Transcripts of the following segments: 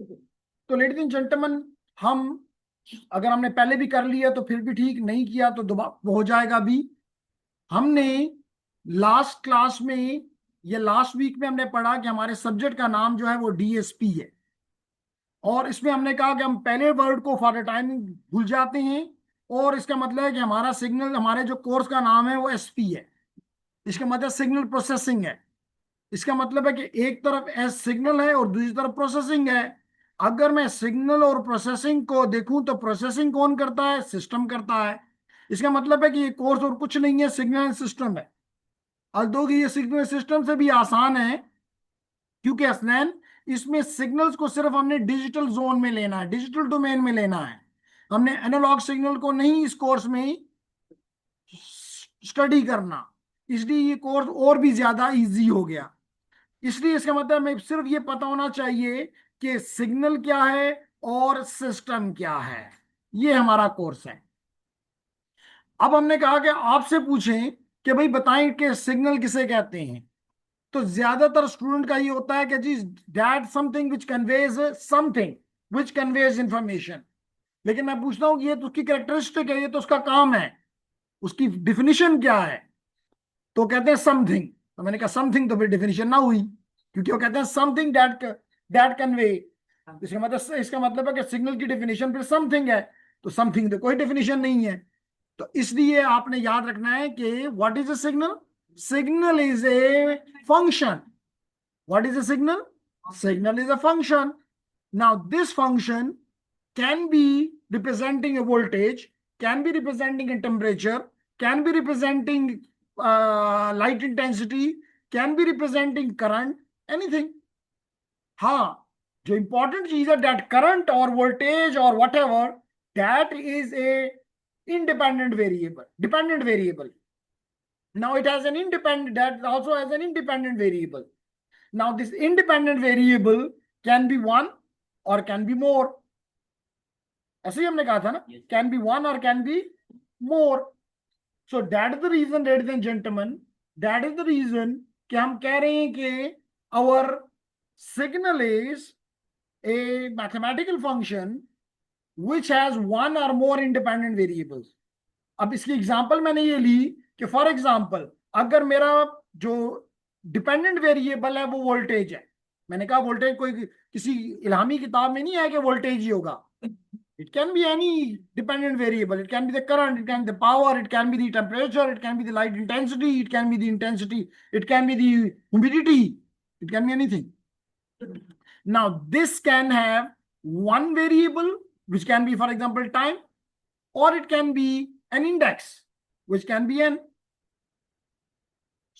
तो ladies and gentleman, हम अगर हमने पहले भी कर लिया तो फिर भी ठीक, नहीं किया तो दोबारा हो जाएगा भी। हमने लास्ट क्लास में या लास्ट वीक में हमने पढ़ा कि हमारे सब्जेक्ट का नाम जो है वो डीएसपी है, और इसमें हमने कहा कि हम पहले वर्ड को फॉर टाइम भूल जाते हैं, और इसका मतलब है कि हमारा सिग्नल, हमारे जो कोर्स का नाम है वो एसपी है। इसका मतलब सिग्नल प्रोसेसिंग है। इसका मतलब है कि एक तरफ एस सिग्नल है और दूसरी तरफ प्रोसेसिंग है। अगर मैं सिग्नल और प्रोसेसिंग को देखूं तो प्रोसेसिंग कौन करता है? सिस्टम करता है। इसका मतलब है कि ये कोर्स और कुछ नहीं है, सिग्नल एंड सिस्टम है। और दो कि ये सिग्नल सिस्टम से भी आसान है, क्योंकि असलैन इसमें सिग्नल्स को सिर्फ हमने डिजिटल जोन में लेना है, डिजिटल डोमेन में लेना है। हमने एनालॉग सिग्नल को नहीं इस कोर्स में स्टडी करना, इसलिए ये कोर्स और भी ज्यादा इजी हो गया। इसलिए इसका मतलब हमें सिर्फ ये पता होना चाहिए कि सिग्नल क्या है और सिस्टम क्या है। ये हमारा कोर्स है। अब हमने कहा कि आपसे पूछें कि भाई बताएं कि सिग्नल किसे कहते हैं, तो ज्यादातर स्टूडेंट का ये होता है कि जी that something which conveys something, which conveys information. लेकिन मैं पूछता हूँ कि ये तो उसकी कैरेक्टरिस्टिक है, ये तो उसका काम है, उसकी डिफिनीशन क्या है? तो कहते हैं समथिंग। तो मैंने कहा समथिंग तो फिर डिफिनीशन ना हुई, क्योंकि वो कहते हैं समथिंग दैट दैट कन्वे। इसका मतलब है कि सिग्नल की डिफिनीशन फिर समथिंग है, तो समथिंग तो कोई डिफिनीशन नहीं है। तो इसलिए आपने याद रखना है कि what is a signal? Signal is a function. What is a signal? Signal is a function. Now, this function can be representing a voltage, can be representing a temperature, can be representing light intensity, can be representing current, anything. हाँ, जो important चीज है, that current or voltage or whatever, that is a independent variable, dependent variable. Now it has an independent, that also has an independent variable. Now this independent variable can be one or can be more. ऐसे ही हमने कहा था ना, can be one or can be more. So that is the reason, ladies and gentlemen, that is the reason कि हम कह रहे हैं कि our signal is a mathematical function which has one or more independent variables. अब इसकी example मैंने ये ली कि फॉर एग्जांपल अगर मेरा जो डिपेंडेंट वेरिएबल है वो वोल्टेज है, मैंने कहा वोल्टेज कोई किसी इल्हामी किताब में नहीं है कि वोल्टेज ही होगा। It can be any dependent variable, it can be the current, it can be the power, it can be the temperature, it can be the light intensity, it can be the intensity, it can be the humidity, it can be anything. Now this can have one variable which can be, for example, time, or it can be an index which can be n.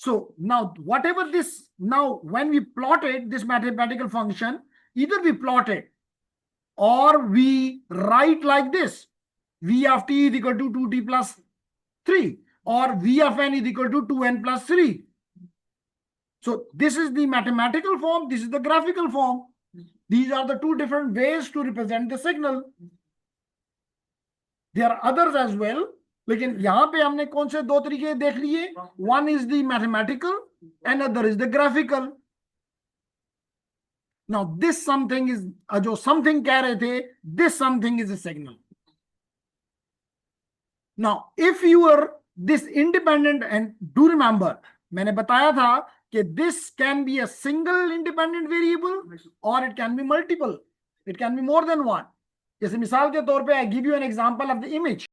So now whatever this, now when we plotted this mathematical function, either we plot it or we write like this: v of t is equal to 2t plus 3, or v of n is equal to 2n plus 3. So this is the mathematical form, this is the graphical form. These are the two different ways to represent the signal. There are others as well, लेकिन यहां पे हमने कौन से दो तरीके देख लिए? One is the mathematical and other is the graphical. Now this something is, जो समथिंग कह रहे थे, this something is a signal. Now if you are this independent, and do remember मैंने बताया था कि this can be a single independent variable और it can be multiple, it can be more than one. जैसे मिसाल के तौर पे I give you an example of the image.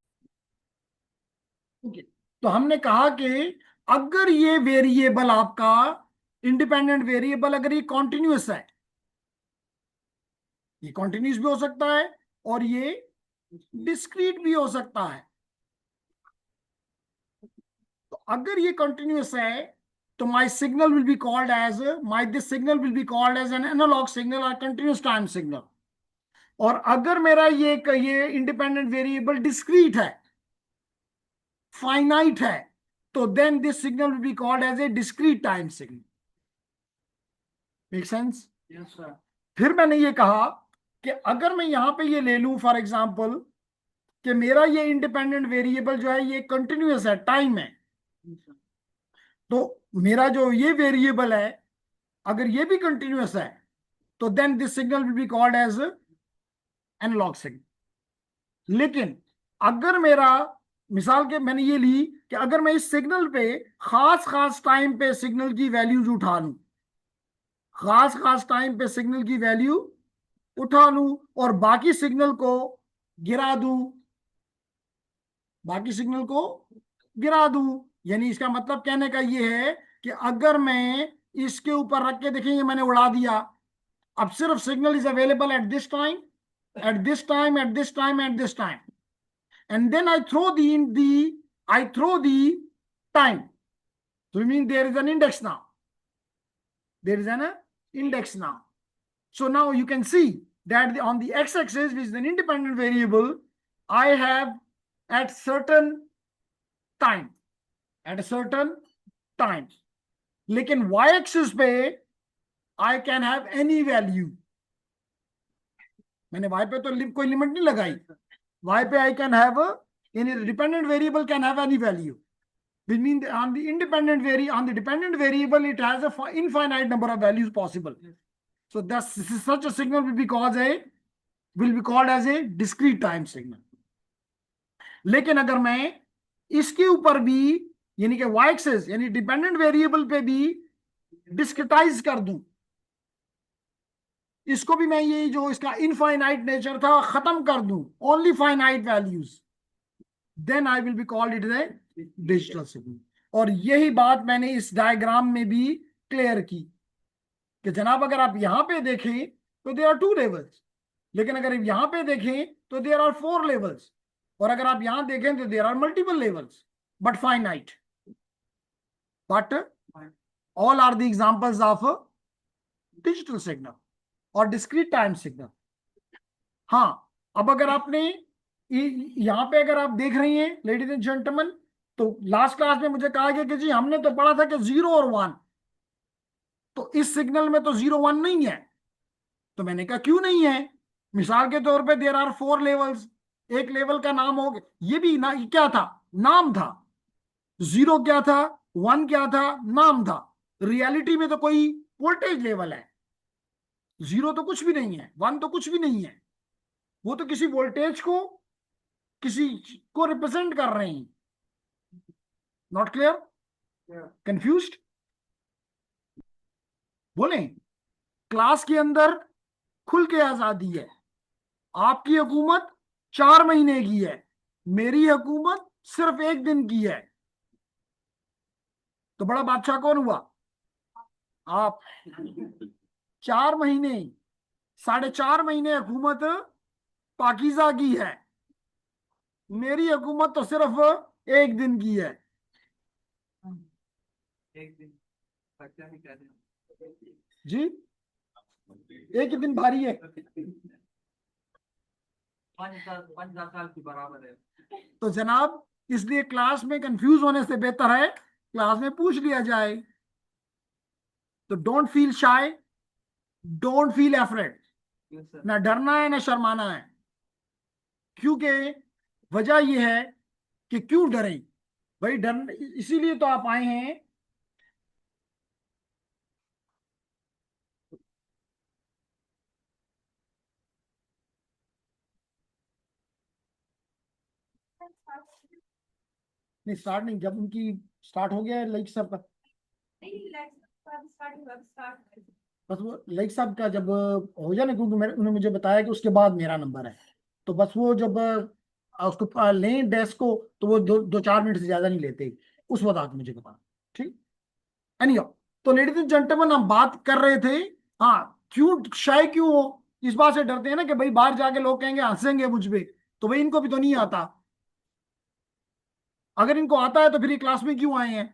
तो हमने कहा कि अगर ये वेरिएबल आपका इंडिपेंडेंट वेरिएबल अगर ये कॉन्टिन्यूस है, ये कॉन्टिन्यूस भी हो सकता है और ये डिस्क्रीट भी हो सकता है। तो अगर ये कंटिन्यूस है तो my signal will be called as, my this signal will be called as an analogue signal और कंटिन्यूस टाइम सिग्नल। और अगर मेरा ये इंडिपेंडेंट वेरिएबल डिस्क्रीट है, फाइनाइट है, तो then this signal will be called as a discrete time signal. Make sense? Yes sir. फिर मैंने ये कहा कि अगर मैं यहां पे ये ले लूं फॉर एग्जांपल कि मेरा ये इंडिपेंडेंट वेरिएबल जो है ये कंटिन्यूअस है, टाइम है, तो मेरा जो ये वेरिएबल है अगर ये भी कंटिन्यूअस है तो then this signal will be called as analogue signal. लेकिन अगर मेरा मिसाल के मैंने ये ली कि अगर मैं इस सिग्नल पे खास खास टाइम पे सिग्नल की वैल्यूज उठा लूं, खास खास टाइम पे सिग्नल की वैल्यू उठा लूं और बाकी सिग्नल को गिरा दूं, बाकी सिग्नल को गिरा दूं, यानी इसका मतलब कहने का ये है कि अगर मैं इसके ऊपर रख के देखें, ये मैंने उड़ा दिया, अब सिर्फ signal is available at this time, at this time, at this time, at this time, and then I throw the time. So it means there is an index now. There is an index now. So now you can see that on the x-axis, which is an independent variable, I have at certain time, at a certain time. लेकिन y-axis पे I can have any value. मैंने y पे तो कोई limit नहीं लगाई, y पे I can have any dependent variable can have any value, which means on the dependent variable it has a infinite number of values possible. So thus such a signal will be called as a discrete time signal. लेकिन अगर मैं इसके ऊपर भी यानी कि y axis यानी dependent variable पे भी डिस्क्रिटाइज कर दूं, इसको भी मैं ये जो इसका इनफाइनाइट नेचर था खत्म कर दूं, only finite values, then I will be called it a digital signal. और यही बात मैंने इस डायग्राम में भी क्लियर की कि जनाब अगर आप यहां पे देखें तो देयर आर 2 लेवल्स, लेकिन अगर यहां पे देखें तो देयर आर 4 लेवल्स, और अगर आप यहां देखें तो there are multiple levels but finite, but all are the examples of digital signal और डिस्क्रीट टाइम सिग्नल। हाँ, अब अगर आपने यहां पे अगर आप देख रही हैं लेडीज एंड जेंटलमैन, तो लास्ट क्लास में मुझे कहा गया कि जी हमने तो पढ़ा था कि 0 और 1, तो इस सिग्नल में तो 0 1 नहीं है। तो मैंने कहा क्यों नहीं है? मिसाल के तौर पे देयर आर 4 लेवल्स, एक लेवल का नाम हो गया, ये भी ना क्या था, नाम था। 0 क्या था, 1 क्या था, नाम था। रियलिटी में तो कोई वोल्टेज लेवल है, 0 तो कुछ भी नहीं है, 1 तो कुछ भी नहीं है, वो तो किसी वोल्टेज को किसी को रिप्रेजेंट कर रहे हैं। Not clear, confused? बोले क्लास के अंदर खुल के आजादी है, आपकी हुकूमत 4 महीने की है, मेरी हुकूमत सिर्फ 1 दिन की है, तो बड़ा बादशाह कौन हुआ? आप। 4 महीने, 4.5 महीने हुकूमत पाकीज़ा की है, मेरी हुकूमत तो सिर्फ 1 दिन की है। 1 दिन खर्चा भी कर जी, एक ही दिन भारी है, 5-10 साल के बराबर है। तो जनाब इसलिए क्लास में कंफ्यूज होने से बेहतर है क्लास में पूछ लिया जाए। तो don't feel shy, don't feel afraid, ना डरना है ना शर्माना है, क्योंकि वजह यह है कि क्यों डरें भाई, डर इसीलिए तो आप आए हैं। नहीं स्टार्ट नहीं, जब उनकी स्टार्ट हो गया है लाइक सब का, बस वो लाइक साहब का जब हो जाए ना, क्योंकि उन्होंने मुझे बताया कि उसके बाद मेरा नंबर है, तो बस वो जब उसको लें डेस्क को, तो वो 2-4 मिनट से ज्यादा नहीं लेते, उस वक्त आके मुझे बता। ठीक, एनी तो लेडीज एंड जेंटलमैन हम बात कर रहे थे, हाँ क्यों शाय क्यों हो, इस बात से डरते हैं ना कि भाई बाहर जाके लोग कहेंगे हंसेंगे मुझ पे, तो भाई इनको भी तो नहीं आता, अगर इनको आता है तो फिर ये क्लास में क्यों आए हैं?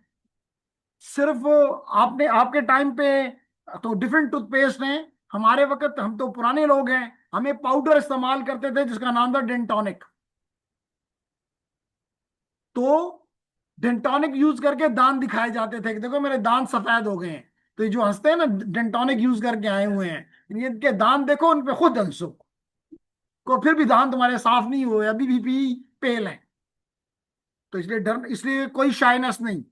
सिर्फ आपने आपके टाइम पे तो डिफरेंट टूथपेस्ट हैं, हमारे वक्त हम तो पुराने लोग हैं, हमें पाउडर इस्तेमाल करते थे जिसका नाम था डेंटोनिक, तो डेंटोनिक यूज करके दांत दिखाए जाते थे कि देखो मेरे दांत सफेद हो गए हैं, तो ये जो हंसते हैं ना डेंटोनिक यूज करके आए हुए हैं, इनके दांत देखो, उन पे खुद हंसो को, फिर भी दांत तुम्हारे साफ नहीं हुए, अभी भी पेल हैं। तो इसलिए डर, इसलिए कोई शाइनेस नहीं,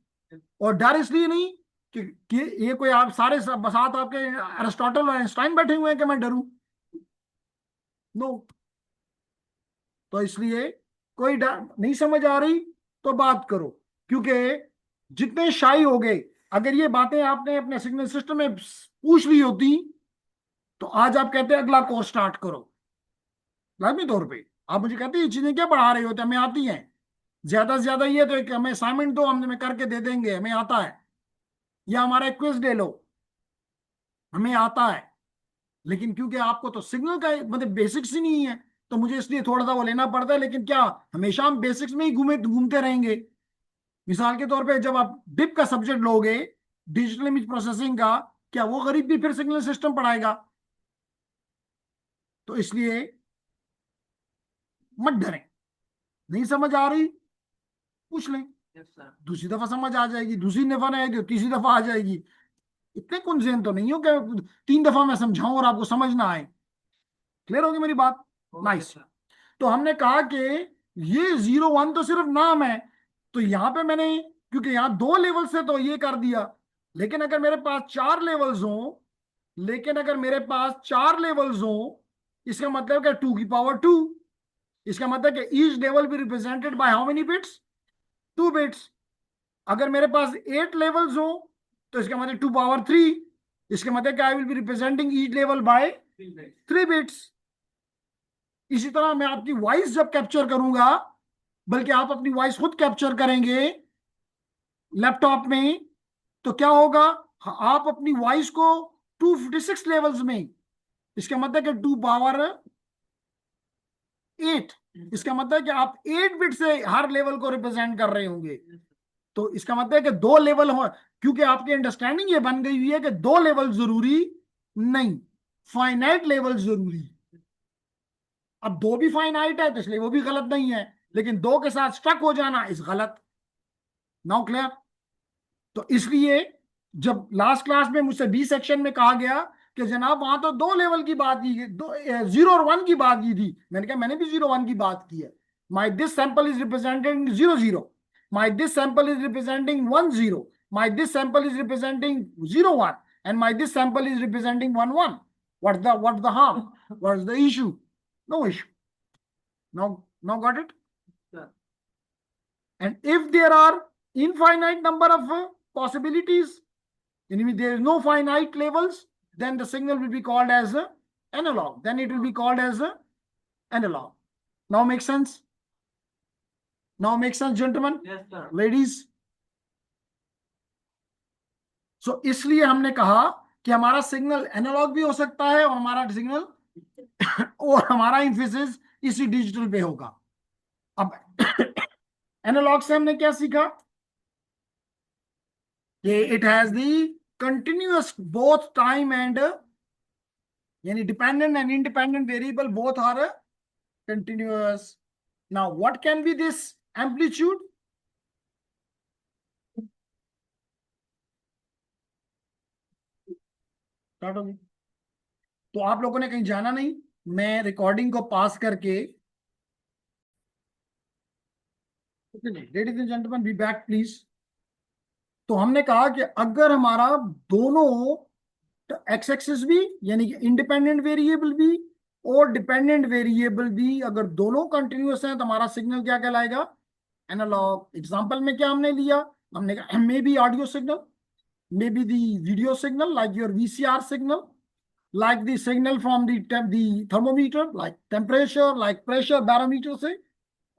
और डर इसलिए नहीं कि ये कोई आप सारे साथ आपके अरिस्टोटल और आइंस्टाइन बैठे हुए हैं कि मैं डरूं? नो। तो इसलिए कोई डर नहीं, समझ आ रही तो बात करो, क्योंकि जितने शाई हो गए, अगर ये बातें आपने अपने सिग्नल सिस्टम में पूछ ली होती तो आज आप कहते अगला कोर्स स्टार्ट करो। लाजमी तौर पे आप मुझे कहते ये चीजें क्या पढ़ा रहे होते, हमें आती हैं। ज्यादा से ज्यादा ये तो एक हमें असाइनमेंट दो, हम करके दे देंगे, हमें आता है। या हमारा क्विज ले लो, हमें आता है। लेकिन क्योंकि आपको तो सिग्नल का मतलब बेसिक्स ही नहीं है, तो मुझे इसलिए थोड़ा सा वो लेना पड़ता है। लेकिन क्या हमेशा हम बेसिक्स में ही घूमते रहेंगे? मिसाल के तौर पे जब आप डिप का सब्जेक्ट लोगे, डिजिटल इमेज प्रोसेसिंग का, क्या वो गरीब भी फिर सिग्नल सिस्टम पढ़ाएगा? तो इसलिए मत डरें। नहीं समझ आ रही पूछ लें, यस सर। दूसरी दफा समझ आ जाएगी, दूसरी दफा नहीं आएगी, तीसरी दफा आ जाएगी। इतने कुंजेन तो नहीं हो कि 3 दफा मैं समझाऊं और आपको समझ ना आए। क्लियर होगी मेरी बात? Okay nice. सर। तो हमने कहा कि ये 0 1 तो सिर्फ नाम है। तो यहां पे मैंने, क्योंकि यहां 2 लेवल से तो ये कर दिया। लेकिन अगर मेरे पास 4 लेवल्स हो, लेकिन अगर मेरे पास 4 लेवल्स हो, इसका मतलब क्या, 2 की पावर 2। इसका मतलब कि each level be represented by how many bits? 2 bits. अगर मेरे पास 8 लेवल्स हो, तो इसका मतलब 2 पावर 3। इसका मतलब कि आई will be representing each level by 3 bits. इसी तरह मैं आपकी वॉइस जब कैप्चर करूंगा, बल्कि आप अपनी वॉइस खुद कैप्चर करेंगे लैपटॉप में, तो क्या होगा, आप अपनी वॉइस को 256 लेवल्स में, इसका मतलब कि 2 पावर 8, इसका मतलब कि आप 8 बिट से हर लेवल को रिप्रेजेंट कर रहे होंगे। तो इसका मतलब है कि 2 लेवल हो, क्योंकि आपकी अंडरस्टैंडिंग ये बन गई हुई है कि 2 लेवल जरूरी नहीं, फाइनाइट लेवल जरूरी। अब 2 भी फाइनाइट है तो इसलिए वो भी गलत नहीं है, लेकिन 2 के साथ स्टक हो जाना इस गलत। Now clear? तो इसलिए जब लास्ट क्लास में मुझसे बी सेक्शन में कहा गया कि जनाब वहां तो 2 लेवल की बात की, 0 और 1 की बात की थी, मैंने कहा मैंने भी 0 1 की बात की है। My this sample is representing 0 0, my this sample is representing 1 0, my this sample is representing 0 1, and my this sample is representing 1 1। What's the harm? What's the issue? No issue. Now got it? Sir. And if there are infinite number of possibilities, and there is no finite levels, then the signal will be called as analog. Then it will be called as analog. Now make sense? Now make sense, gentlemen, yes sir. ladies? So इसलिए हमने कहा कि हमारा signal analogue भी हो सकता है, और हमारा सिग्नल और हमारा इंफेसिस इसी डिजिटल पे होगा। अब एनालॉग से हमने क्या सीखा कि it has the continuous both time and, यानी dependent and independent variable both are continuous. Now what can be this amplitude? Start होगी। तो आप लोगों ने कहीं जाना नहीं, मैं रिकॉर्डिंग को पास करके, ladies and gentleman be back please. तो हमने कहा कि अगर हमारा दोनों एक्स एक्सिस भी, यानी कि इंडिपेंडेंट वेरिएबल भी और डिपेंडेंट वेरिएबल भी, अगर दोनों कंटिन्यूअस हैं तो हमारा सिग्नल क्या कहलाएगा? एनालॉग। एग्जांपल में क्या हमने लिया? हमने कहा may be audio signal, may be the video signal like your VCR signal, like the signal from the thermometer, like temperature, like pressure barometer से,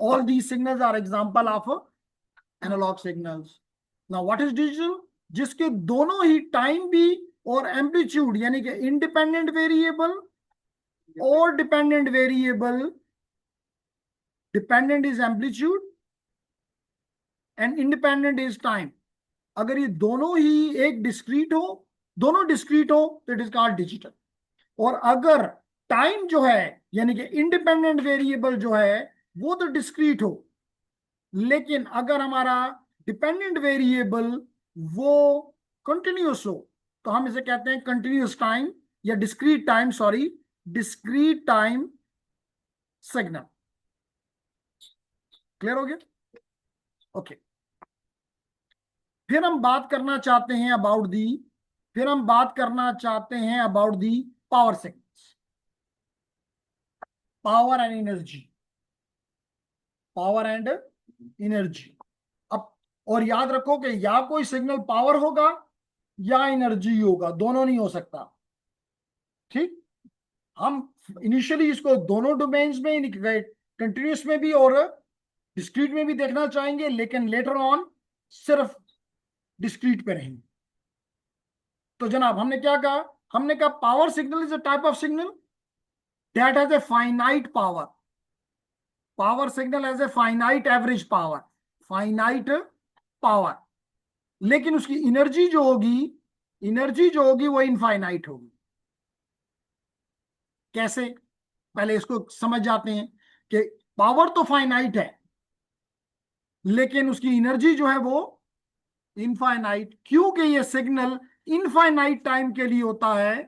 all these signals are example of analog signals. Now what is digital? जिसके दोनों ही time भी और amplitude, यानी कि independent variable और dependent variable, dependent is amplitude and independent is time. अगर ये दोनों ही एक डिस्क्रीट हो, दोनों डिस्क्रीट हो, तो इट इज कॉल्ड डिजिटल। और अगर टाइम जो है, यानी कि इंडिपेंडेंट वेरिएबल जो है, वो तो डिस्क्रीट हो, लेकिन अगर हमारा डिपेंडेंट वेरिएबल वो कंटिन्यूअस हो, तो हम इसे कहते हैं कंटिन्यूअस टाइम, या discrete time, sorry, discrete time signal. Clear हो गया? ओके। फिर हम बात करना चाहते हैं अबाउट दी फिर हम बात करना चाहते हैं about the power signals, power and energy, power and energy. अब और याद रखो कि या कोई सिग्नल पावर होगा या एनर्जी होगा, दोनों नहीं हो सकता। ठीक, हम इनिशियली इसको दोनों डोमेन्स में, कंटिन्यूस में भी और डिस्क्रीट में भी देखना चाहेंगे, लेकिन लेटर ऑन सिर्फ डिस्क्रीट पे रहेंगे। तो जनाब हमने क्या कहा? हमने कहा power signal is a type of signal that has a finite power. Power signal has a finite average power, finite power, लेकिन उसकी एनर्जी जो होगी वो इनफाइनाइट होगी। कैसे? पहले इसको समझ जाते हैं कि पावर तो फाइनाइट है लेकिन उसकी एनर्जी जो है वो इनफाइनाइट। क्योंकि ये सिग्नल इनफाइनाइट टाइम के लिए होता है,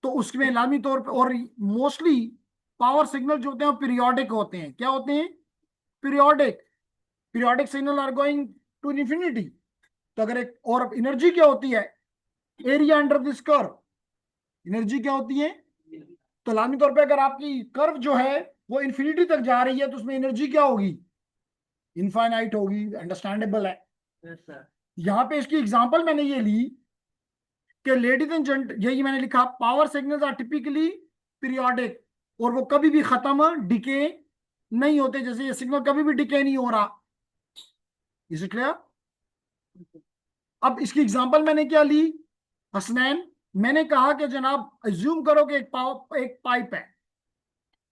तो उसमें लाजमी तौर पर, और मोस्टली पावर सिग्नल जो होते हैं पीरियोडिक होते हैं। क्या होते हैं? Periodic. Periodic signal are going to infinity. तो अगर एक और एनर्जी क्या होती है? Area under this curve. Energy क्या होती है? तो लाजमी तौर पे अगर आपकी कर्व जो है वो इन्फिनिटी तक जा रही है तो उसमें एनर्जी क्या होगी? इनफाइनाइट होगी। अंडरस्टैंडेबल है। Yes sir. यहां पे इसकी एग्जांपल मैंने ये ली कि लेडीज एंड जेंट, यही मैंने लिखा, power signals are typically periodic, और वो कभी भी खत्म डिके नहीं होते। जैसे ये सिग्नल कभी भी डिके नहीं हो रहा। Is it clear? अब इसकी एग्जांपल मैंने क्या ली हसनैन? मैंने कहा कि जनाब अज्यूम करो कि एक पाइप है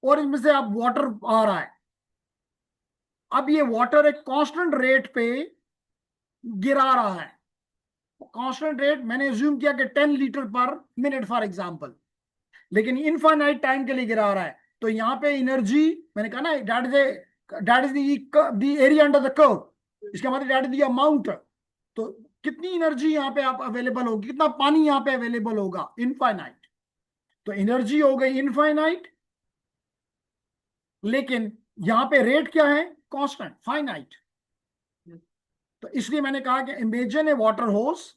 और इसमें से अब वाटर आ रहा है। अब ये वाटर एक कांस्टेंट रेट पे गिरा रहा है। कांस्टेंट रेट मैंने अज्यूम किया कि 10 लीटर पर मिनट फॉर एग्जांपल, लेकिन इनफाइनाइट टाइम के लिए गिरा रहा है। तो यहाँ पे एनर्जी मैंने कहा ना, that is the area under the curve. इसका मतलब दैट इज द अमाउंट। तो कितनी एनर्जी यहाँ पे आप अवेलेबल होगी, कितना पानी यहाँ पे अवेलेबल होगा? इनफाइनाइट। तो एनर्जी हो गई इनफाइनाइट, लेकिन यहाँ पे रेट क्या है? Constant, finite. तो इसलिए मैंने कहा कि imagine a water hose,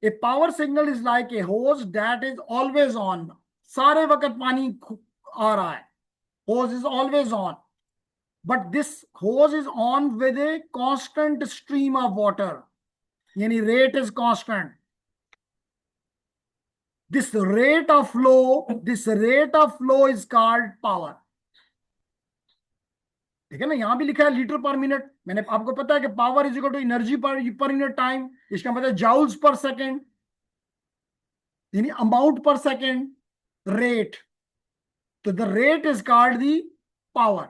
a power signal is like a hose that is always on. सारे वक्त पानी आ रहा है, hose is always on, but this hose is on with a constant stream of water, yani rate is constant. This rate of flow is called power. ठीक है ना? यहां भी लिखा है लीटर पर मिनट। मैंने आपको पता है कि power is equal to energy per unit time. इसका मतलब जाउल्स पर सेकेंड, यानी अमाउंट पर सेकेंड, रेट। तो the rate is called the power.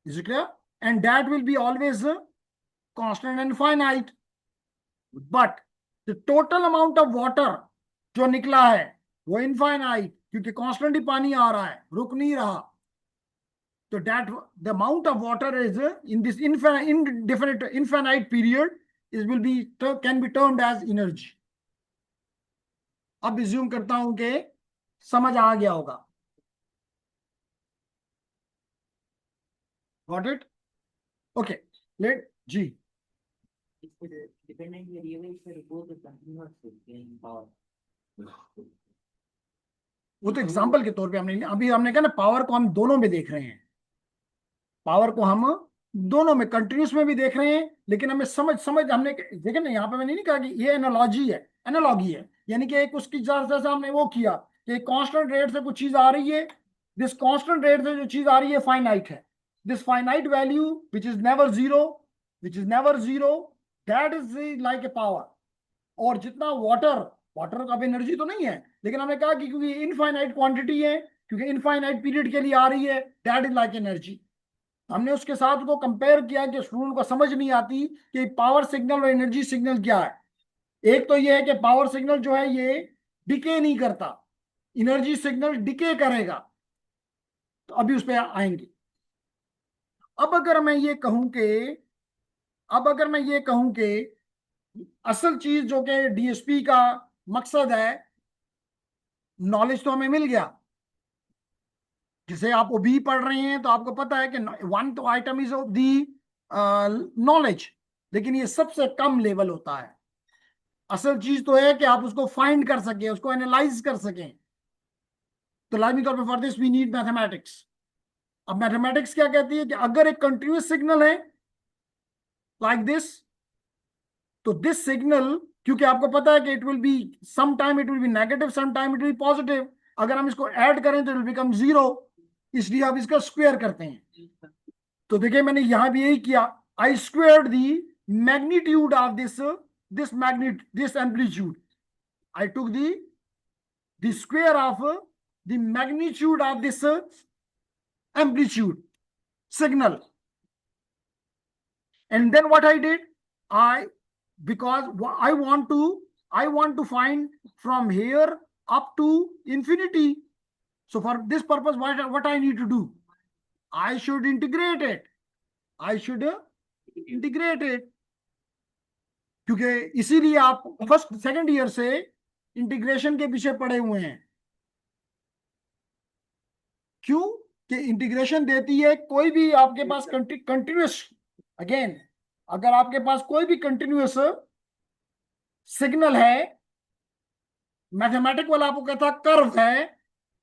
Is it clear? And that will be always constant and finite. But the total amount of water जो निकला है वो infinite, क्योंकि constant ही पानी आ रहा है, रुक नहीं रहा। तो that the amount of water is in this infinite period is will be can be termed as energy. अब रिज्यूम करता हूं कि समझ आ गया होगा। Got it? Okay. Let जी। डिपेंडेंट वेरिएबल से बोथ कंटीन्यूअस गेन पावर। वो तो एग्जांपल के तौर पे हमने, अभी हमने कहा ना पावर को हम दोनों में देख रहे हैं। पावर को हम दोनों में, कंटिन्यूस में भी देख रहे हैं, लेकिन हमें समझ हमने देखे ना, यहाँ पे मैंने नहीं कहा कि ये एनालॉजी है, एनालॉगी है, यानी कि एक उसकी जैसे हमने वो किया कि कांस्टेंट रेट से कुछ चीज आ रही है, दिस कांस्टेंट रेट से जो चीज आ रही है फाइनाइट है। This finite value which is never zero, that is like A power. और जितना वाटर का एनर्जी तो नहीं है, लेकिन हमने कहा कि क्योंकि इनफाइनाइट क्वांटिटी है, क्योंकि इनफाइनाइट पीरियड के लिए आ रही है, दैट इज लाइक एनर्जी। हमने उसके साथ को कंपेयर किया कि स्टूडेंट को समझ नहीं आती कि पावर सिग्नल और एनर्जी सिग्नल क्या है। एक तो ये है कि पावर सिग्नल जो है ये डिके नहीं करता, एनर्जी सिग्नल डिके करेगा। तो अभी उस पर आएंगे। अब अगर मैं ये कहूं कि असल चीज जो कि डीएसपी का मकसद है, नॉलेज तो हमें मिल गया। जिसे आप ओबी पढ़ रहे हैं तो आपको पता है कि वन तो item is of the knowledge, लेकिन ये सबसे कम लेवल होता है। असल चीज तो है कि आप उसको फाइंड कर सकें, उसको एनालाइज कर सकें। तो लाजमी तौर पर for this we need mathematics. अब मैथमेटिक्स क्या कहती है कि अगर एक कंटिन्यूस सिग्नल है लाइक दिस, तो दिस सिग्नल, क्योंकि आपको पता है कि it will be some time it will be negative, some time it will be positive, अगर हम इसको ऐड करें तो इट विल बिकम जीरो, इसलिए आप इसका स्क्वायर करते हैं। तो देखिए मैंने यहां भी यही किया, I squared the magnitude of this amplitude, I took the square of the magnitude of this amplitude signal, and then what I did, I because I want to find from here up to infinity. So for this purpose, what I need to do, I should integrate it, I should integrate it, क्योंकि इसीलिए आप first second year से integration के पीछे पड़े हुए हैं। क्यों? कि इंटीग्रेशन देती है कोई भी आपके पास कंटिन्यूस, अगेन अगर आपके पास कोई भी कंटिन्यूस सिग्नल है, मैथमेटिक वाला आपको कहता कर्व है,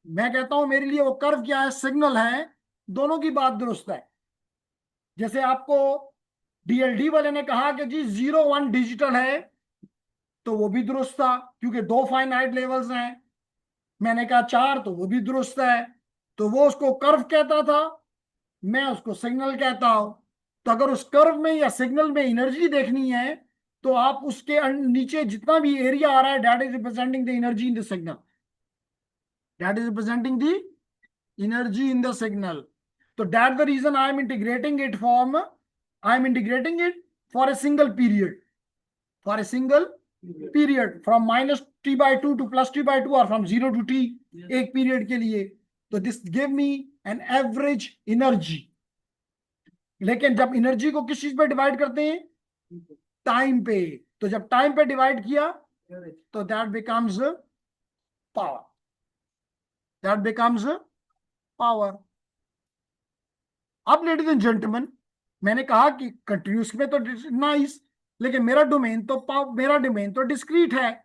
मैं कहता हूं मेरे लिए वो कर्व क्या है, सिग्नल है, दोनों की बात दुरुस्त है। जैसे आपको डीएलडी वाले ने कहा कि जी 0 1 डिजिटल है, तो वो भी दुरुस्त था क्योंकि 2 फाइनाइट लेवल्स हैं। मैंने कहा 4, तो वो भी दुरुस्त है। तो वो उसको कर्व कहता था, मैं उसको सिग्नल कहता हूं। तो अगर उस कर्व में या सिग्नल में एनर्जी देखनी है, तो आप उसके नीचे जितना भी एरिया आ रहा है, that is representing the energy in the signal, that is representing the energy in the signal. तो that the reason I am integrating it for a single period, for a single period from -t/2 to +t/2 or from 0 to t, एक period के लिए। तो this give me an average energy. लेकिन जब energy को किस चीज पे डिवाइड करते हैं, टाइम पे, तो जब टाइम पे डिवाइड किया तो that becomes power, that becomes power. अब लेडीज एंड जेंटलमैन, मैंने कहा कि कंटिन्यूस में तो नाइस, लेकिन मेरा डोमेन तो डिस्क्रीट है,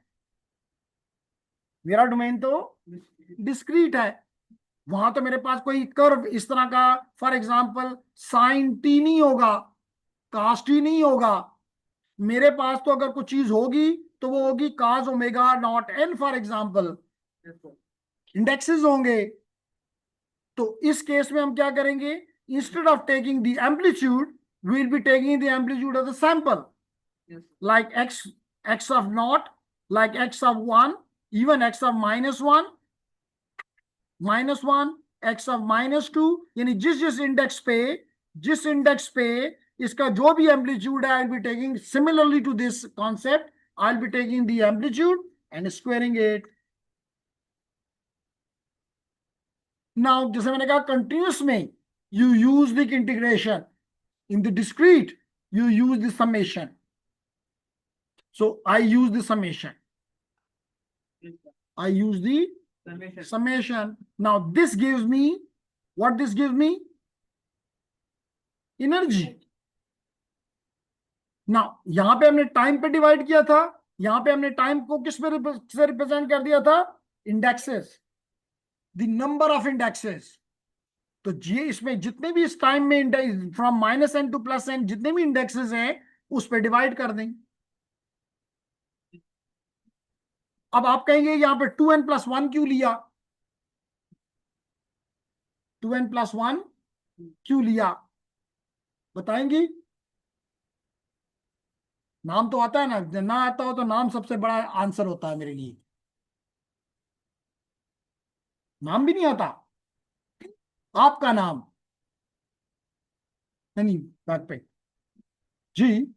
मेरा डोमेन तो डिस्क्रीट है। वहां तो मेरे पास कोई कर्व इस तरह का, फॉर एग्जांपल साइन टी नहीं होगा, कास टी नहीं होगा। मेरे पास तो अगर कुछ चीज होगी तो वो होगी cos omega naught n, for example indexes होंगे। तो इस केस में हम क्या करेंगे, instead of taking the amplitude, we will be taking the amplitude of the sample, like x of naught, like x of 1, even x of -1, x of -2, यानी जिस इंडेक्स पे इसका जो भी एम्पलीट्यूड है, I will be taking similarly to this concept, I will be taking the amplitude and squaring it. Now जैसे मैंने कहा कंटिन्यूस में you use the integration, in the discrete you use the summation. So I use the summation. I use the summation. Now this gives me, what this gives me? Energy. Now यहां पे हमने time पे divide किया था, यहां पे हमने time को किस पे रिप्रेजेंट कर दिया था, indexes, the number of indexes. तो ये इसमें जितने भी इस टाइम में फ्रॉम -n to +n जितने भी इंडेक्सेस हैं उस पर डिवाइड कर दें। अब आप कहेंगे यहां पे 2n+1 क्यों लिया, 2n+1 क्यों लिया, बताएंगी? नाम तो आता है ना, ना आता हो तो नाम सबसे बड़ा आंसर होता है मेरे लिए। नाम भी नहीं आता, आपका नाम नहीं, बैक पे जी,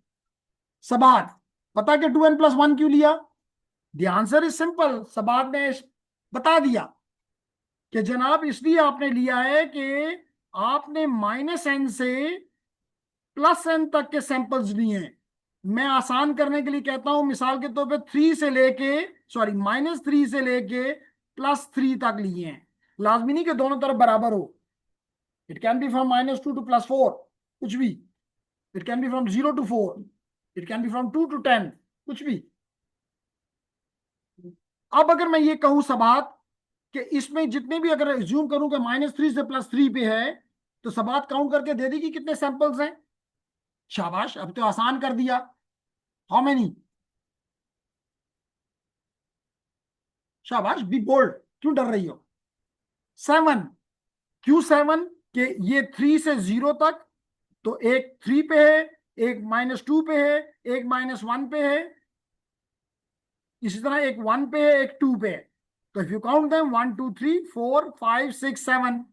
सबाद, पता कि 2n+1 क्यों लिया? द आंसर इज सिंपल, सबाद ने बता दिया कि जनाब इसलिए आपने लिया है कि आपने -n से +n तक के सैंपल्स लिए हैं। मैं आसान करने के लिए कहता हूं, मिसाल के तौर पे 3 से लेके -3 से लेके +3 तक लिए हैं। लाजमी नहीं कि दोनों तरफ बराबर हो, it can B from -2 to +4, कुछ भी, it can B from 0 to 4। It can B from 2 to 10, कुछ भी। अब अगर मैं ये कहूं सबात कि इसमें जितने भी, अगर एज्यूम करूं कि -3 से +3 पे है, तो सबात काउंट करके दे देगी कितने सैंपल्स हैं। शाबाश, अब तो आसान कर दिया। How many? शाबाश, बी बोल्ड, क्यों डर रही हो? 7। क्यों 7? कि ये 3 से 0 तक, तो एक 3 पे है, एक -2 पे है, एक -1 पे है, इसी तरह एक 1 पे है, एक 2 पे है। तो इफ यू काउंट देम, 1 2 3 4 5 6 7,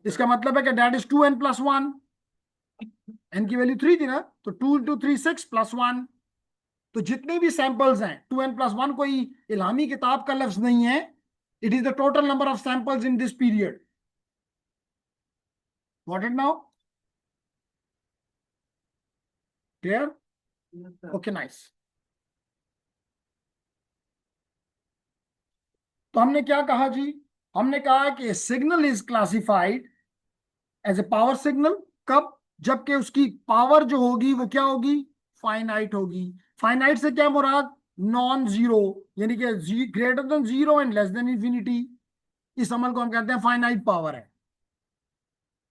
इसका मतलब है कि दैट इज 2n+1। एन की वैल्यू 3 थी ना, तो 2 × 3 6 +1। तो जितने भी सैंपल्स हैं, 2n+1 कोई इलामी किताब का लफ्ज नहीं है, it is the total number of samples in this period. What it now? Clear? Yes, sir. Okay, nice. तो हमने क्या कहा जी? हमने कहा कि signal is classified as a power signal. कब? जबकि उसकी पावर जो होगी वो क्या होगी? फाइनाइट होगी। फाइनाइट से क्या मुराद? नॉन जीरो, यानी कि greater than zero and less than infinity. इस अमल को हम कहते हैं फाइनाइट पावर है।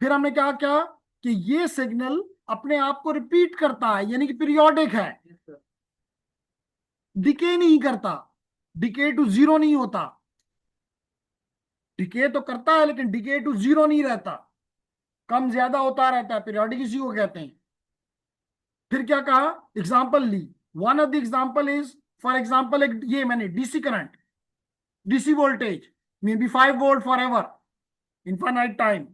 फिर हमने कहा क्या? कि ये सिग्नल अपने आप को रिपीट करता है, यानी कि पीरियोडिक है, Yes, sir. डिके नहीं करता, डिके टू जीरो नहीं होता। डिके तो करता है लेकिन डिके टू जीरो नहीं रहता, कम ज्यादा होता रहता है, पीरियोडिक इसी को कहते हैं। फिर क्या कहा? एग्जाम्पल ली। One of the example is, for example, एक ये मैंने DC current, DC voltage, maybe 5 volt forever, infinite time,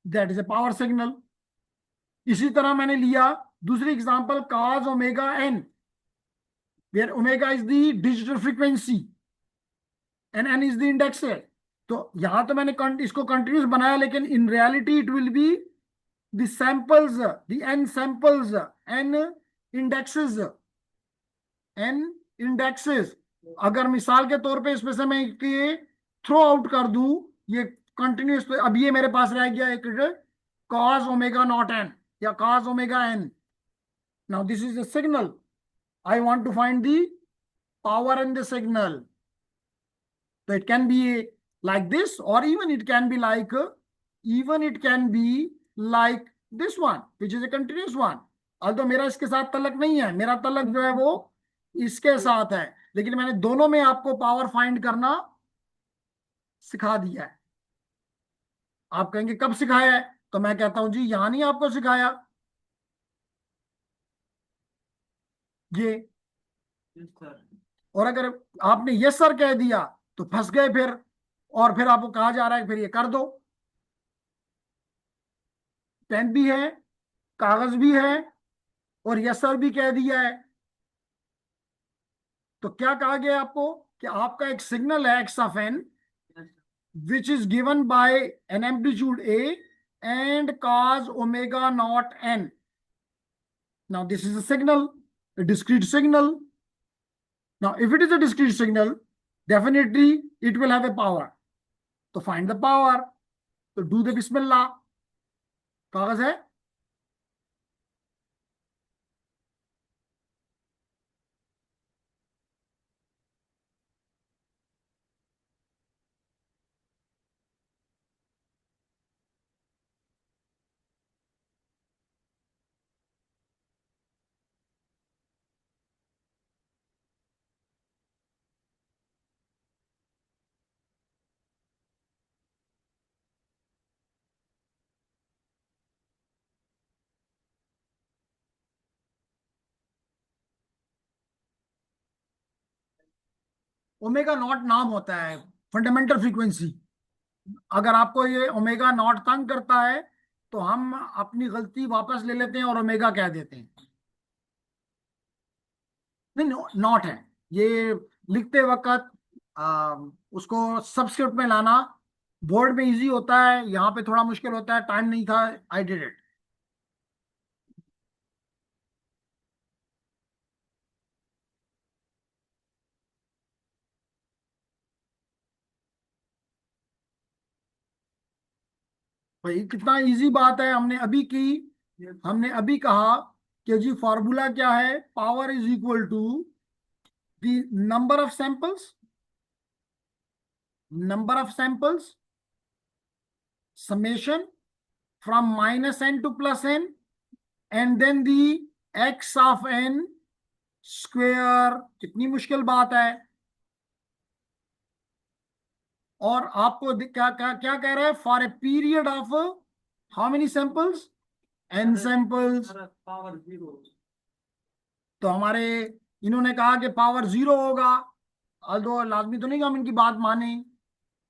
that is a power signal. इसी तरह मैंने लिया दूसरी example, cos omega n, where omega is the digital frequency and n is the index है। तो यहां तो मैंने इसको कंटिन्यूस बनाया, लेकिन in reality it will be the samples, the N samples, n indexes, n indexes. अगर मिसाल के तौर पे इसमें से मैं थ्रो आउट कर दूं, ये कंटिन्यूस, अब ये मेरे पास रह गया एक cos ओमेगा नॉट एन या cos omega n. Now this is the signal, I want to find the power in the signal. So it can be like this, or even it can be like, even it can be like this one, which is a continuous one. although मेरा इसके साथ तलक नहीं है, मेरा तलक जो है वो इसके साथ है, लेकिन मैंने दोनों में आपको पावर फाइंड करना सिखा दिया है। आप कहेंगे कब सिखाया है? तो मैं कहता हूं जी यहां नहीं आपको सिखाया, ये। Yes, sir. और अगर आपने यस सर कह दिया तो फंस गए फिर, और फिर आपको कहा जा रहा है फिर ये कर दो। पेन भी है, कागज भी है, और यस सर भी कह दिया है। तो क्या कहा गया आपको? कि आपका एक सिग्नल है x of n, Yes, sir. Which is given by an amplitude A and cos omega naught n. Now this is a signal, a discrete signal. Now if it is a discrete signal, definitely it will have a power. तो find the power, तो do the बिस्मिल्लाह। कागज है? Omega naught नाम होता है fundamental frequency. अगर आपको ये ओमेगा नॉट तंग करता है तो हम अपनी गलती वापस ले लेते हैं और ओमेगा कह देते हैं। नहीं, नॉट है ये। लिखते वक्त उसको सबस्क्रिप्ट में लाना बोर्ड में इजी होता है, यहाँ पे थोड़ा मुश्किल होता है, टाइम नहीं था, आई डिड इट। भाई कितना इजी बात है, हमने अभी की। हमने अभी कहा कि जी फॉर्मूला क्या है, power is equal to the number of samples summation from minus n to plus n and then the x of n square. कितनी मुश्किल बात है। और आपको क्या क्या क्या कह रहा है, for a period of how many samples, n samples. Power zero. तो हमारे इन्होंने कहा कि पावर जीरो होगा, अल्दो लाजमी तो नहीं कि हम इनकी बात माने,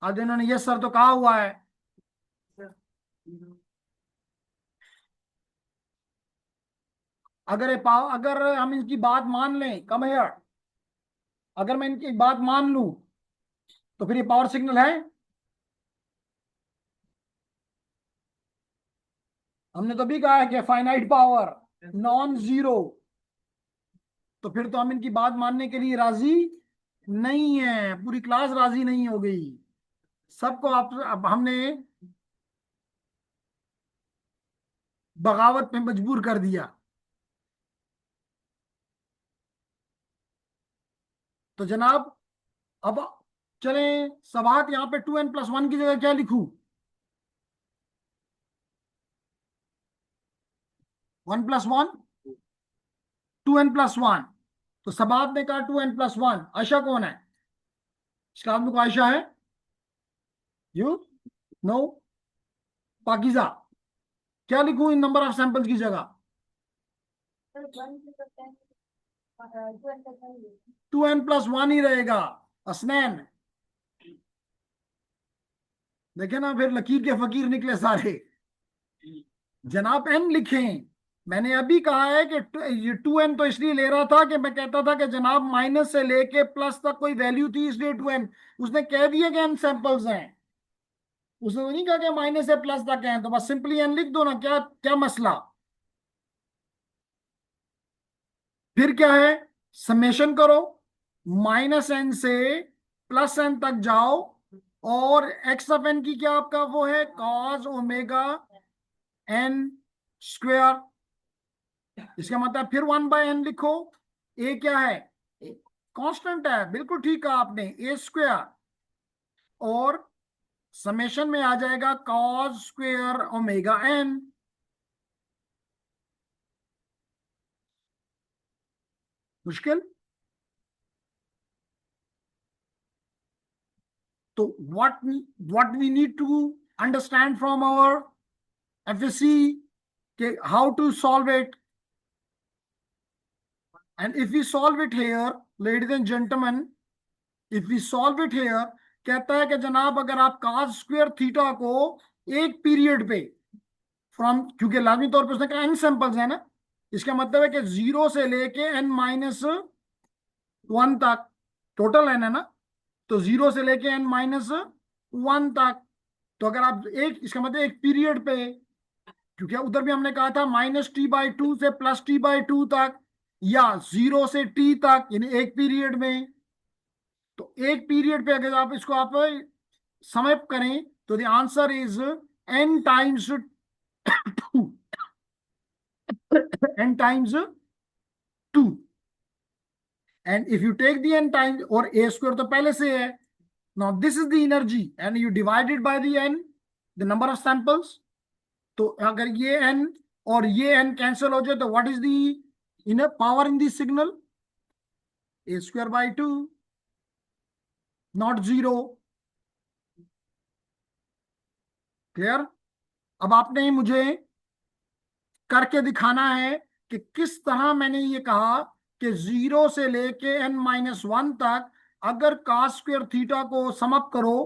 आज इन्होंने यस सर तो कहा हुआ है। अगर हम इनकी बात मान लें, कम हियर, अगर मैं इनकी बात मान लूं तो फिर ये पावर सिग्नल है। हमने तो भी कहा है कि फाइनाइट पावर नॉन जीरो, तो फिर तो हम इनकी बात मानने के लिए राजी नहीं है, पूरी क्लास राजी नहीं हो गई। सबको आप अब हमने बगावत पे मजबूर कर दिया। तो जनाब अब चलें सवात, यहाँ पे 2n+1 की जगह क्या लिखूं, 1+1, 2n+1। तो सबात ने कहा 2n+1। आयशा कौन है, इसका आदमी को आयशा है, यू नो, पाकिजा। क्या लिखूं इन नंबर ऑफ सैंपल्स की जगह, 2n+1 ही रहेगा। असनैन देखे ना, फिर लकीर के फकीर निकले सारे। जनाब एन लिखें। मैंने अभी कहा है कि ये 2n तो इसलिए ले रहा था कि मैं कहता था कि जनाब माइनस से लेके प्लस तक कोई वैल्यू थी इसलिए 2n। उसने कह दिया कि n सैंपल्स हैं, उसने तो नहीं कहा कि माइनस से प्लस तक हैं, तो बस सिंपली n लिख दो ना, क्या क्या मसला। फिर क्या है, समेशन करो, -n से +n तक जाओ, और x ऑफ n की क्या आपका वो है, cos ओमेगा n स्क्वेयर। इसका मतलब फिर 1/n लिखो। ए क्या है, कांस्टेंट है, बिल्कुल ठीक कहा आपने, ए स्क्वेयर। और समेशन में आ जाएगा cos स्क्वेयर ओमेगा n। मुश्किल। तो what we need to understand from our FSC के how to solve it, and if we solve it here ladies and gentleman, if we solve it here, कहता है कि जनाब अगर आप cos स्क्वेयर थीटा को एक पीरियड पे फ्रॉम, क्योंकि लाजमी तौर पे उसने कहा n सैंपल्स है ना, इसका मतलब है कि 0 से लेके n-1 तक टोटल n है ना, तो 0 से लेके n-1 तक। तो अगर आप एक, इसका मतलब एक पीरियड पे, क्योंकि उधर भी हमने कहा था -t/2 से +t/2 तक, या 0 से t तक, यानी एक पीरियड में। तो एक पीरियड पे अगर आप इसको आप समय करें तो the answer is n×2, n×2। And if you take the n times, और a स्क्वायर तो पहले से है, now this is the energy and you divided by the n, the number of samples. तो अगर ये n और ये n कैंसिल हो जाए तो what is the in power in the signal, a²/2, not 0। Clear. अब आपने मुझे करके दिखाना है कि किस तरह मैंने ये कहा कि 0 से लेके n-1 तक अगर cos स्क्वेयर थीटा को सम अप करो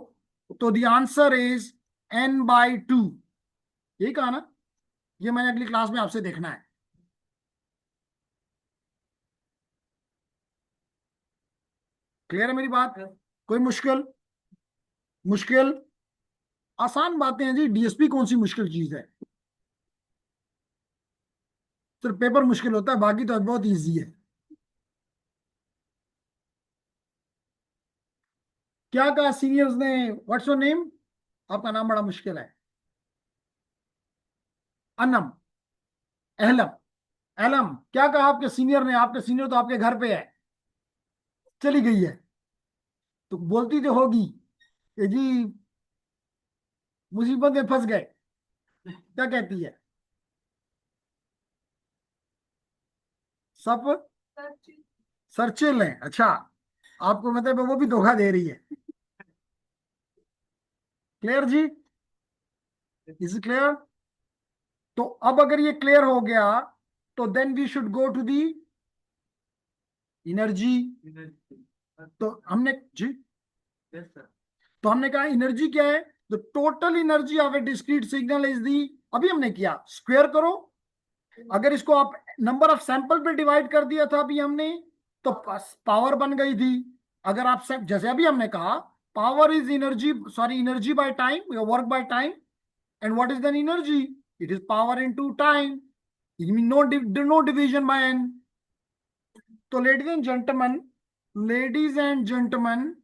तो द आंसर इज n/2। यही कहा ना, ये मैंने अगली क्लास में आपसे देखना है। क्लियर है मेरी बात, कोई मुश्किल, मुश्किल, आसान बातें हैं जी, डीएसपी कौन सी मुश्किल चीज है, सिर्फ पेपर मुश्किल होता है, बाकी तो बहुत इजी है। क्या कहा सीनियर्स ने, व्हाट्स योर नेम, आपका नाम बड़ा मुश्किल है, अनम। एलम। एलम क्या कहा आपके सीनियर ने? आपके सीनियर तो आपके घर पे है, चली गई है, तो बोलती तो होगी कि जी मुसीबत में फंस गए। क्या कहती है? सब सर्चिल है। अच्छा, आपको मतलब वो भी धोखा दे रही है। क्लियर जी? Is clear? तो अब अगर ये क्लियर हो गया, तो then we should go to the energy. तो हमने जी, यस सर। तो हमने कहा एनर्जी क्या है? The total energy of A discrete signal is the, अभी हमने किया स्क्वायर करो। अगर इसको आप नंबर ऑफ सैंपल पे डिवाइड कर दिया था अभी हमने, तो पावर बन गई थी। अगर आप जैसे अभी हमने कहा, power is energy, sorry energy by time, work by time. And what is the energy? It is power into time. No division by n. तो लेडीज एंड जेंटलमैन,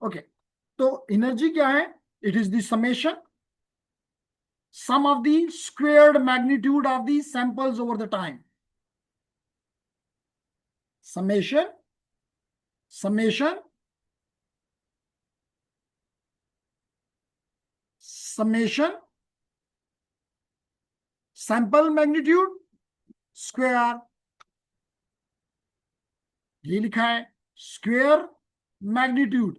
ओके, तो एनर्जी क्या है? It is the summation, sum of the squared magnitude of the samples over the time. Summation, summation, sample magnitude square, ये लिखा है square magnitude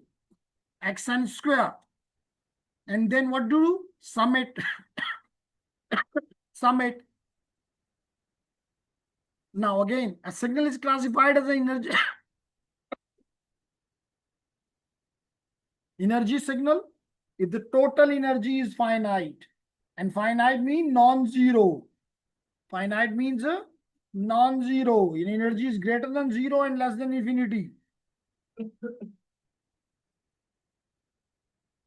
xn square, and then what do? Sum it. Sum it. Now again, a signal is classified as an energy signal if the total energy is finite, and finite means non-zero. Finite means non-zero. Energy is greater than zero and less than infinity.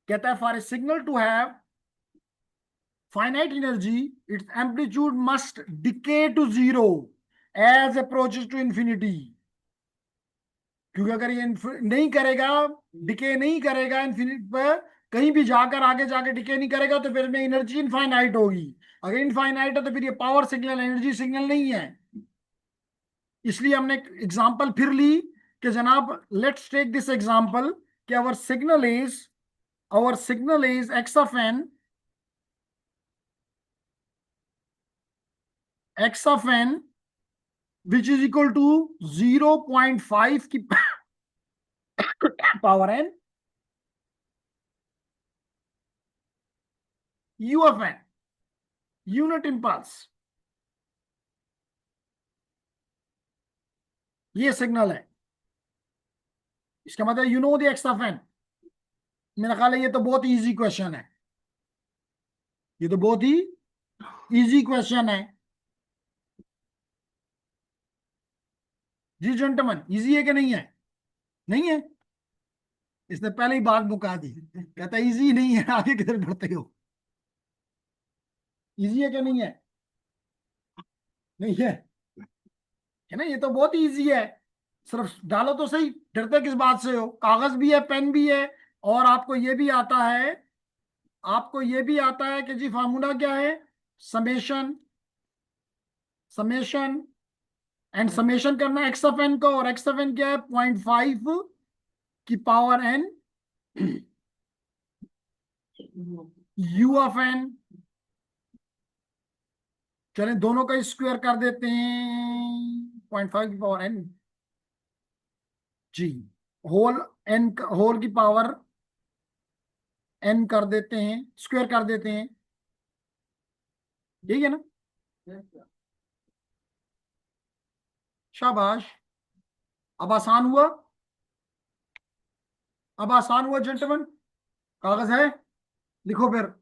कहता है for a signal to have finite energy, its amplitude must decay to zero as approaches to infinity. क्योंकि अगर ये नहीं करेगा, decay नहीं करेगा infinite पर, कहीं भी जाकर आगे जाकर डिके नहीं करेगा, तो फिर में एनर्जी इनफाइनाइट होगी। अगर इनफाइनाइट है तो फिर ये पावर सिग्नल, एनर्जी सिग्नल नहीं है। इसलिए हमने एग्जांपल फिर ली कि जनाब, लेट्स टेक दिस एग्जांपल कि our signal is x of n which is equal to 0.5 की power n u(n), unit impulse. ये सिग्नल है। इसका मतलब you know the x of n. मेरा ख्याल है ये तो बहुत इजी क्वेश्चन है, ये तो बहुत ही इजी क्वेश्चन है। जी जेंटलमैन, इजी है कि नहीं है? नहीं है? इसने पहले ही बात मुका दी, कहता इजी नहीं है, आगे किधर बढ़ते हो? इजी है क्या? नहीं है? नहीं है, है ना? ये तो बहुत इजी है, सिर्फ डालो तो सही। डरते किस बात से हो? कागज भी है, पेन भी है, और आपको ये भी आता है कि जी फार्मूला क्या है? समेशन, समेशन, एंड समेशन करना एक्स ऑफ एन का, और एक्स ऑफ एन क्या है? 0.5 की पावर एन u(n). चलें दोनों का स्क्वायर कर देते हैं, 0.5 की पावर एन जी, होल एन, होल की पावर एन कर देते हैं, स्क्वायर कर देते हैं। ठीक है ना? शाबाश। अब आसान हुआ, अब आसान हुआ जेंटलमैन। कागज है, लिखो फिर।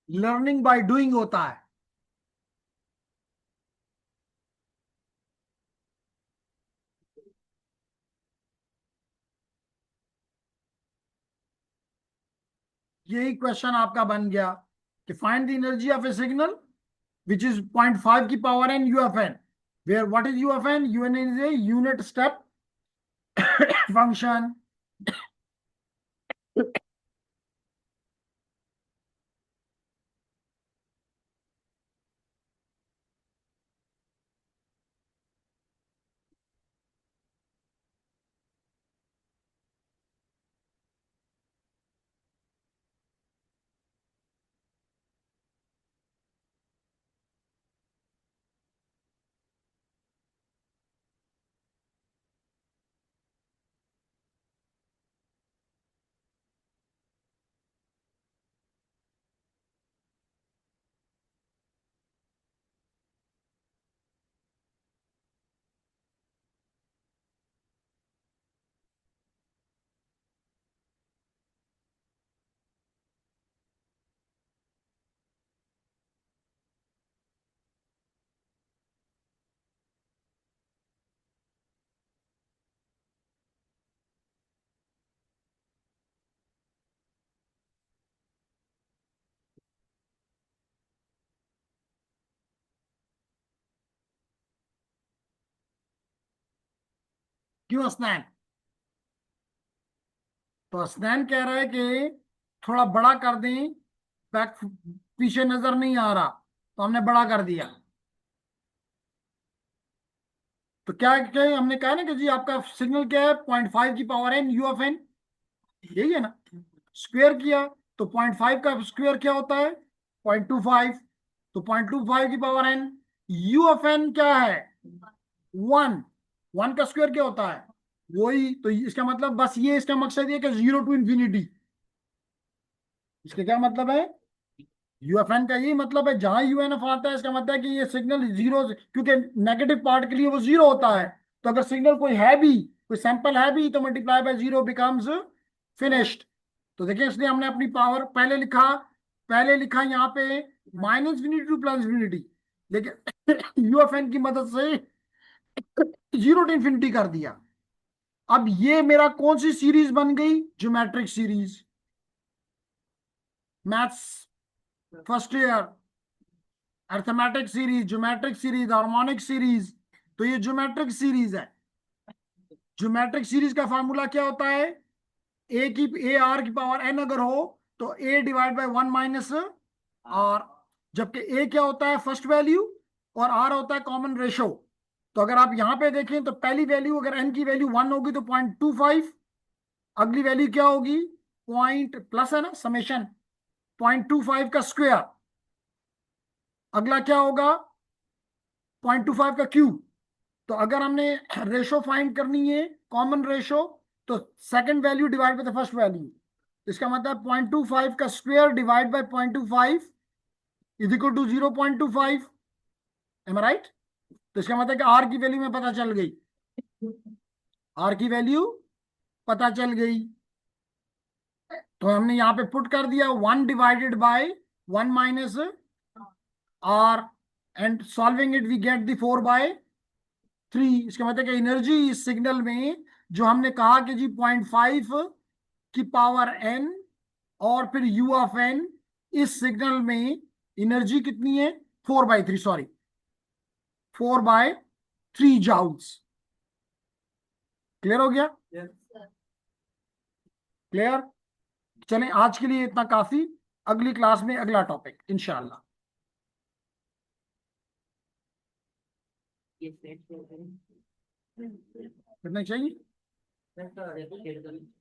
लर्निंग बाय डूइंग होता है। यही क्वेश्चन आपका बन गया कि find the energy of A signal which is 0.5 की power n UFN, where what is UFN? UN is a unit step function. क्यों स्नैन? तो स्नैन कह रहा है कि थोड़ा बड़ा कर दें, बैक पीछे नजर नहीं आ रहा, तो हमने बड़ा कर दिया। तो क्या क्या हमने कहा ना कि जी आपका सिग्नल क्या है, 0.5 की पावर n UFN, यही है ना। स्क्वायर किया तो 0.5 का स्क्वायर क्या होता है, 0.25। तो 0.25 की पावर n, UFN क्या है, 1। 1 का स्क्वायर क्या होता है, वही। तो इसका मतलब बस ये, इसका मकसद ये कि 0 टू इंफिनिटी। इसका क्या मतलब है, यूएफएन का यही मतलब है, जहां यूएनएफ आता है इसका मतलब है कि ये सिग्नल जीरो, क्योंकि नेगेटिव पार्ट के लिए वो जीरो होता है। तो अगर सिग्नल कोई है भी, कोई सैंपल है भी, तो multiply by zero becomes finished. तो देखिए, इसलिए हमने अपनी पावर पहले लिखा यहाँ पे minus infinity two plus infinity, लेकिन यूएफएन की मदद से जीरो टू इन्फिनिटी कर दिया। अब ये मेरा कौन सी सीरीज बन गई, geometric series. Maths first year, arithmetic series, geometric series, harmonic series. तो ये ज्योमेट्रिक सीरीज है। ज्योमेट्रिक सीरीज का फार्मूला क्या होता है, ए आर की पावर एन अगर हो तो ए डिवाइड बाय 1 - आर। जबकि ए क्या होता है, फर्स्ट वैल्यू, और आर होता है कॉमन रेशो। तो अगर आप यहां पे देखें तो पहली वैल्यू, अगर एन की वैल्यू 1 होगी तो 0.25, अगली वैल्यू क्या होगी, पॉइंट प्लस है ना, समेशन 0.25 का स्क्वायर, अगला क्या होगा 0.25 का क्यूब। तो अगर हमने रेशो फाइंड करनी है, कॉमन रेशो, तो second value divide by the first value. इसका मतलब 0.25 का square divide by 0.25 is equal to 0.25। Am I right? तो इसका मतलब कि आर की वैल्यू में पता चल गई, आर की वैल्यू पता चल गई। तो हमने यहाँ पे पुट कर दिया 1 divided by 1 - r, and solving it we get the 4/3। इसका मतलब कि एनर्जी इस सिग्नल में, जो हमने कहा कि जी 0.5 की पावर n और फिर u ऑफ n, इस सिग्नल में एनर्जी कितनी है, 4/3, सॉरी 4/3 जाउल्स। क्लियर हो गया? Yes. क्लियर? चलें, आज के लिए इतना काफी। अगली क्लास में अगला टॉपिक इंशाल्लाह। ये सेट कर दें। कितना चाहिए? सेट कर दें।